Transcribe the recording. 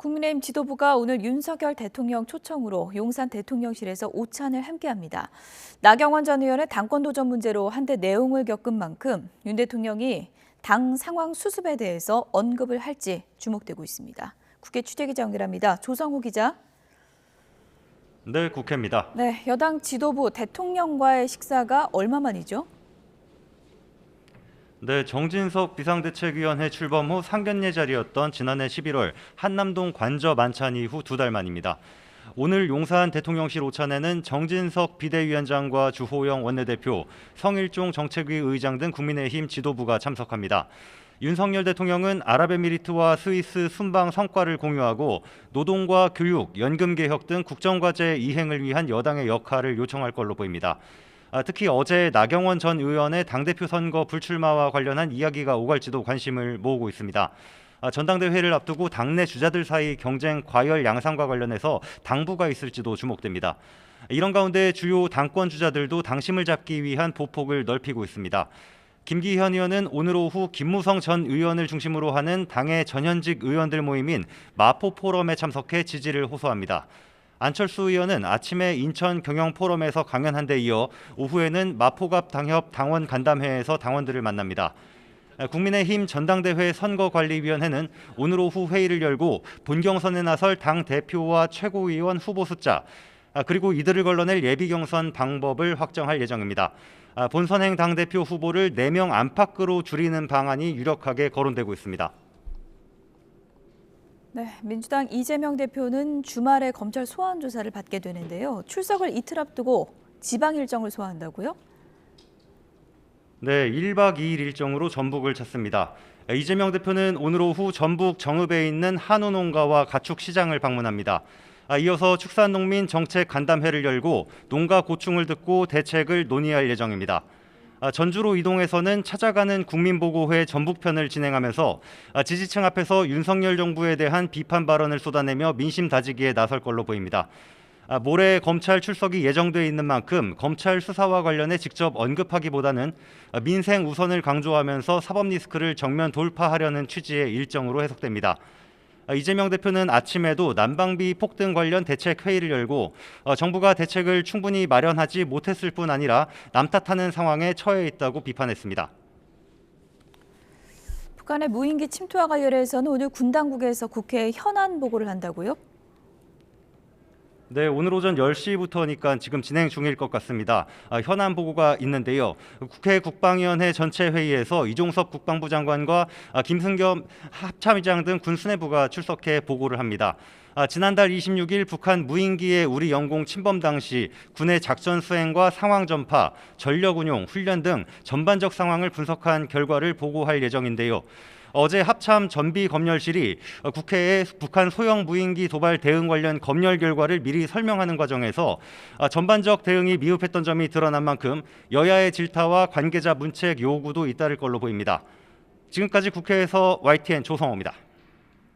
국민의힘 지도부가 오늘 윤석열 대통령 초청으로 용산 대통령실에서 오찬을 함께합니다. 나경원 전 의원의 당권 도전 문제로 한때 내용을 겪은 만큼 윤 대통령이 당 상황 수습에 대해서 언급을 할지 주목되고 있습니다. 국회 취재기자 연결합니다. 조성우 기자. 네, 국회입니다. 네, 여당 지도부 대통령과의 식사가 얼마 만이죠? 네, 정진석 비상대책위원회 출범 후 상견례 자리였던 지난해 11월 한남동 관저 만찬 이후 2달 만입니다. 오늘 용산 대통령실 오찬에는 정진석 비대위원장과 주호영 원내대표, 성일종 정책위 의장 등 국민의힘 지도부가 참석합니다. 윤석열 대통령은 아랍에미리트와 스위스 순방 성과를 공유하고 노동과 교육, 연금 개혁 등 국정과제 이행을 위한 여당의 역할을 요청할 걸로 보입니다. 특히 어제 나경원 전 의원의 당대표 선거 불출마와 관련한 이야기가 오갈지도 관심을 모으고 있습니다. 전당대회를 앞두고 당내 주자들 사이 경쟁 과열 양상과 관련해서 당부가 있을지도 주목됩니다. 이런 가운데 주요 당권 주자들도 당심을 잡기 위한 보폭을 넓히고 있습니다. 김기현 의원은 오늘 오후 김무성 전 의원을 중심으로 하는 당의 전현직 의원들 모임인 마포 포럼에 참석해 지지를 호소합니다. 안철수 의원은 아침에 인천 경영포럼에서 강연한 데 이어 오후에는 마포갑 당협 당원 간담회에서 당원들을 만납니다. 국민의힘 전당대회 선거관리위원회는 오늘 오후 회의를 열고 본경선에 나설 당 대표와 최고위원 후보 숫자, 그리고 이들을 걸러낼 예비경선 방법을 확정할 예정입니다. 본선행 당대표 후보를 4명 안팎으로 줄이는 방안이 유력하게 거론되고 있습니다. 네, 민주당 이재명 대표는 주말에 검찰 소환 조사를 받게 되는데요. 출석을 이틀 앞두고 지방 일정을 소화한다고요? 네, 1박 2일 일정으로 전북을 찾습니다. 이재명 대표는 오늘 오후 전북 정읍에 있는 한우 농가와 가축 시장을 방문합니다. 이어서 축산농민 정책 간담회를 열고 농가 고충을 듣고 대책을 논의할 예정입니다. 전주로 이동해서는 찾아가는 국민보고회 전북편을 진행하면서 지지층 앞에서 윤석열 정부에 대한 비판 발언을 쏟아내며 민심 다지기에 나설 걸로 보입니다. 모레 검찰 출석이 예정돼 있는 만큼 검찰 수사와 관련해 직접 언급하기보다는 민생 우선을 강조하면서 사법 리스크를 정면 돌파하려는 취지의 일정으로 해석됩니다. 이재명 대표는 아침에도 난방비 폭등 관련 대책 회의를 열고 정부가 대책을 충분히 마련하지 못했을 뿐 아니라 남 탓하는 상황에 처해 있다고 비판했습니다. 북한의 무인기 침투와 관련해서는 오늘 군 당국에서 국회에 현안 보고를 한다고요? 네, 오늘 오전 10시부터니까 지금 진행 중일 것 같습니다. 현안 보고가 있는데요. 국회 국방위원회 전체 회의에서 이종섭 국방부 장관과 김승겸 합참의장 등 군 수뇌부가 출석해 보고를 합니다. 지난달 26일 북한 무인기의 우리 영공 침범 당시 군의 작전 수행과 상황 전파, 전력 운용, 훈련 등 전반적 상황을 분석한 결과를 보고할 예정인데요. 어제 합참 전비검열실이 국회에 북한 소형 무인기 도발 대응 관련 검열 결과를 미리 설명하는 과정에서 전반적 대응이 미흡했던 점이 드러난 만큼 여야의 질타와 관계자 문책 요구도 잇따를 걸로 보입니다. 지금까지 국회에서 YTN 조성호입니다.